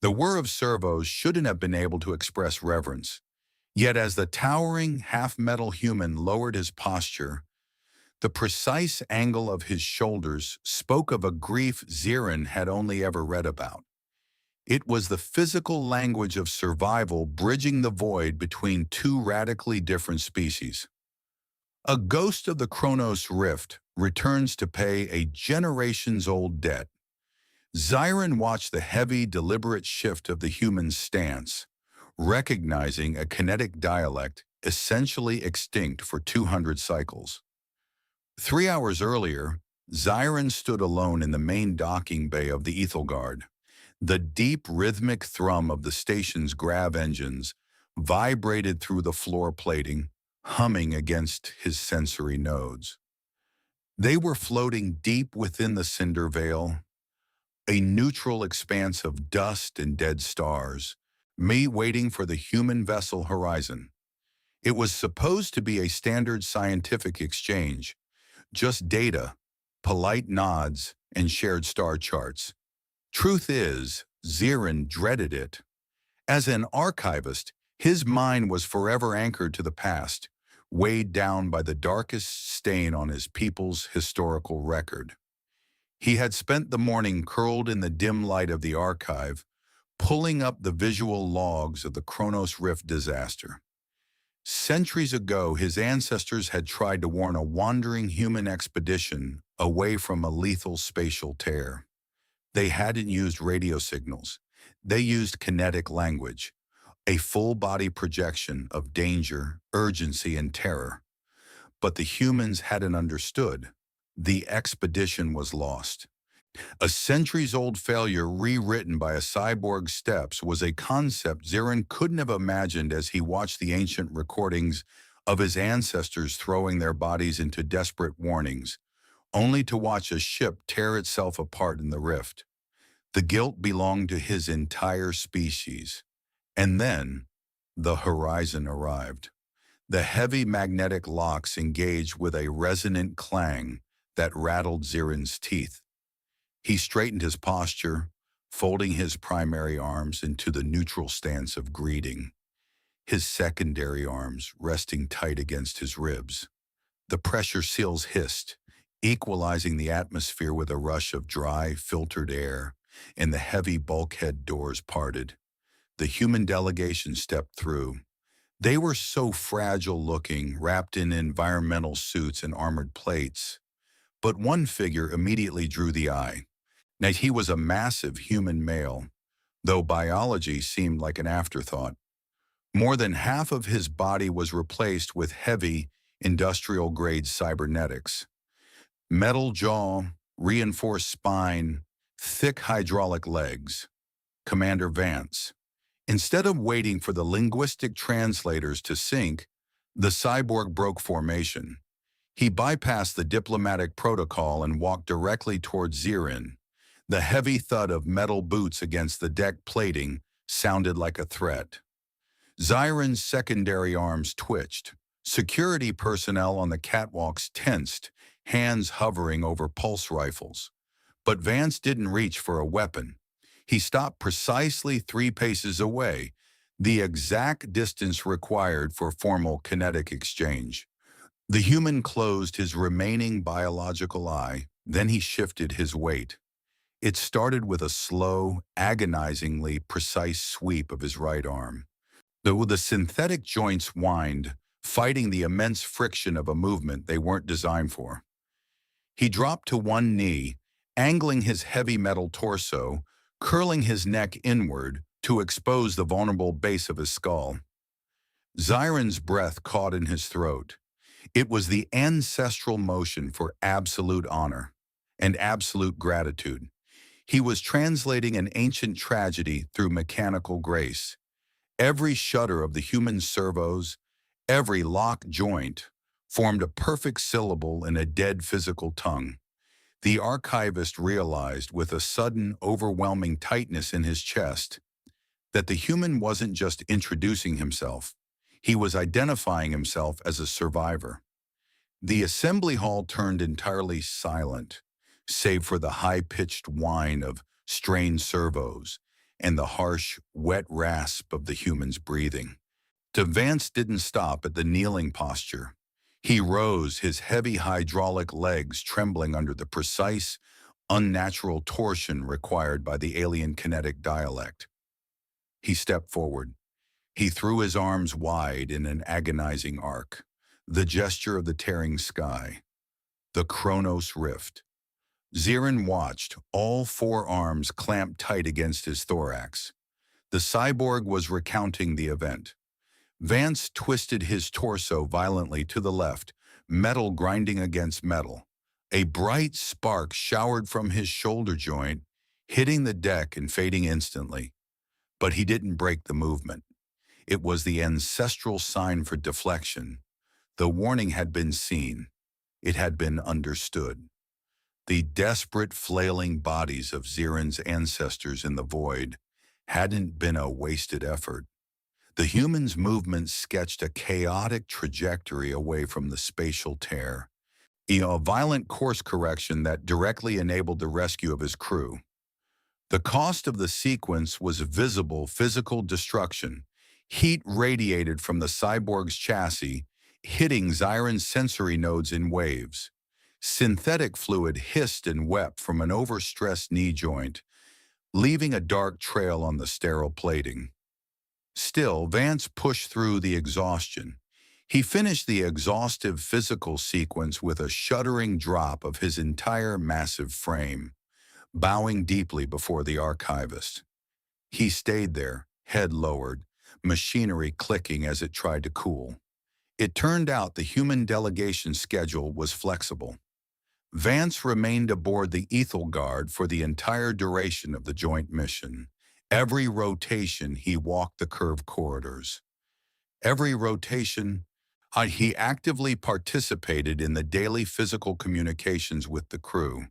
The whir of servos shouldn't have been able to express reverence. Yet as the towering, half-metal human lowered his posture, the precise angle of his shoulders spoke of a grief Zirin had only ever read about. It was the physical language of survival bridging the void between two radically different species. A ghost of the Chronos Rift returns to pay a generations-old debt. Zirin watched the heavy, deliberate shift of the human's stance, recognizing a kinetic dialect essentially extinct for 200 cycles. 3 hours earlier, Zirin stood alone in the main docking bay of the Ethelgard. The deep, rhythmic thrum of the station's grav engines vibrated through the floor plating, humming against his sensory nodes. They were floating deep within the cinder veil, a neutral expanse of dust and dead stars, me waiting for the human vessel horizon. It was supposed to be a standard scientific exchange, just data, polite nods, and shared star charts. Truth is, Zirin dreaded it. As an archivist, his mind was forever anchored to the past, weighed down by the darkest stain on his people's historical record. He had spent the morning curled in the dim light of the archive, pulling up the visual logs of the Chronos Rift disaster. Centuries ago, his ancestors had tried to warn a wandering human expedition away from a lethal spatial tear. They hadn't used radio signals. They used kinetic language, a full-body projection of danger, urgency, and terror. But the humans hadn't understood. The expedition was lost. A centuries-old failure rewritten by a cyborg's steps was a concept Zirin couldn't have imagined as he watched the ancient recordings of his ancestors throwing their bodies into desperate warnings, only to watch a ship tear itself apart in the rift. The guilt belonged to his entire species. And then, the horizon arrived. The heavy magnetic locks engaged with a resonant clang that rattled Zirin's teeth. He straightened his posture, folding his primary arms into the neutral stance of greeting, his secondary arms resting tight against his ribs. The pressure seals hissed, equalizing the atmosphere with a rush of dry, filtered air, and the heavy bulkhead doors parted. The human delegation stepped through. They were so fragile-looking, wrapped in environmental suits and armored plates. But one figure immediately drew the eye. Now, he was a massive human male, though biology seemed like an afterthought. More than half of his body was replaced with heavy, industrial-grade cybernetics. Metal jaw, reinforced spine, thick hydraulic legs. Commander Vance. Instead of waiting for the linguistic translators to sync, the cyborg broke formation. He bypassed the diplomatic protocol and walked directly towards Zirin. The heavy thud of metal boots against the deck plating sounded like a threat. Zirin's secondary arms twitched. Security personnel on the catwalks tensed, hands hovering over pulse rifles. But Vance didn't reach for a weapon. He stopped precisely 3 paces away, the exact distance required for formal kinetic exchange. The human closed his remaining biological eye, then he shifted his weight. It started with a slow, agonizingly precise sweep of his right arm. Though the synthetic joints whined, fighting the immense friction of a movement they weren't designed for. He dropped to one knee, angling his heavy metal torso, curling his neck inward to expose the vulnerable base of his skull. Zirin's breath caught in his throat. It was the ancestral motion for absolute honor and absolute gratitude. He was translating an ancient tragedy through mechanical grace. Every shudder of the human servos, every lock joint, formed a perfect syllable in a dead physical tongue. The archivist realized with a sudden, overwhelming tightness in his chest that the human wasn't just introducing himself, he was identifying himself as a survivor. The assembly hall turned entirely silent, save for the high-pitched whine of strained servos and the harsh, wet rasp of the human's breathing. Vance didn't stop at the kneeling posture. He rose, his heavy hydraulic legs trembling under the precise, unnatural torsion required by the alien kinetic dialect. He stepped forward. He threw his arms wide in an agonizing arc, the gesture of the tearing sky, the Chronos Rift. Zirin watched, all four arms clamped tight against his thorax. The cyborg was recounting the event. Vance twisted his torso violently to the left, metal grinding against metal. A bright spark showered from his shoulder joint, hitting the deck and fading instantly. But he didn't break the movement. It was the ancestral sign for deflection. The warning had been seen. It had been understood. The desperate, flailing bodies of Zirin's ancestors in the void hadn't been a wasted effort. The human's movement sketched a chaotic trajectory away from the spatial tear, a violent course correction that directly enabled the rescue of his crew. The cost of the sequence was visible physical destruction. Heat radiated from the cyborg's chassis, hitting Zirin's sensory nodes in waves. Synthetic fluid hissed and wept from an overstressed knee joint, leaving a dark trail on the sterile plating. Still, Vance pushed through the exhaustion. He finished the exhaustive physical sequence with a shuddering drop of his entire massive frame, bowing deeply before the Archivist. He stayed there, head lowered, machinery clicking as it tried to cool. It turned out the human delegation schedule was flexible. Vance remained aboard the Ethel Guard for the entire duration of the joint mission. Every rotation, he walked the curved corridors. Every rotation, he actively participated in the daily physical communications with the crew,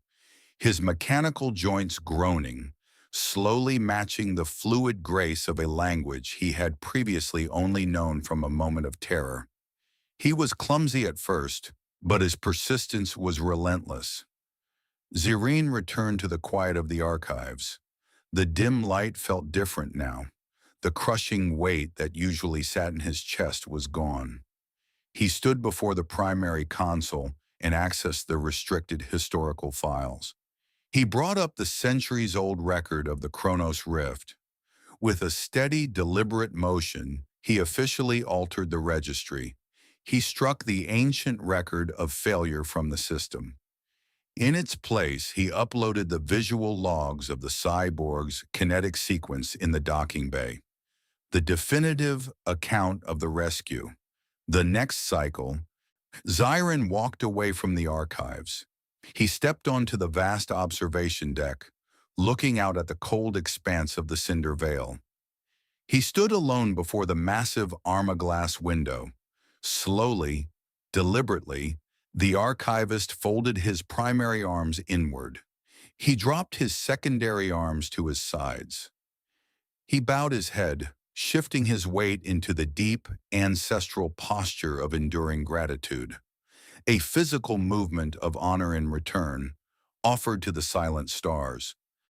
his mechanical joints groaning, slowly matching the fluid grace of a language he had previously only known from a moment of terror. He was clumsy at first, but his persistence was relentless. Zirin returned to the quiet of the archives. The dim light felt different now. The crushing weight that usually sat in his chest was gone. He stood before the primary console and accessed the restricted historical files. He brought up the centuries-old record of the Chronos Rift. With a steady, deliberate motion, he officially altered the registry. He struck the ancient record of failure from the system. In its place, he uploaded the visual logs of the cyborg's kinetic sequence in the docking bay. The definitive account of the rescue. The next cycle, Zirin walked away from the archives. He stepped onto the vast observation deck, looking out at the cold expanse of the Cinder Veil. He stood alone before the massive armor-glass window. Slowly, deliberately, the Archivist folded his primary arms inward. He dropped his secondary arms to his sides. He bowed his head, shifting his weight into the deep, ancestral posture of enduring gratitude, a physical movement of honor in return, offered to the silent stars.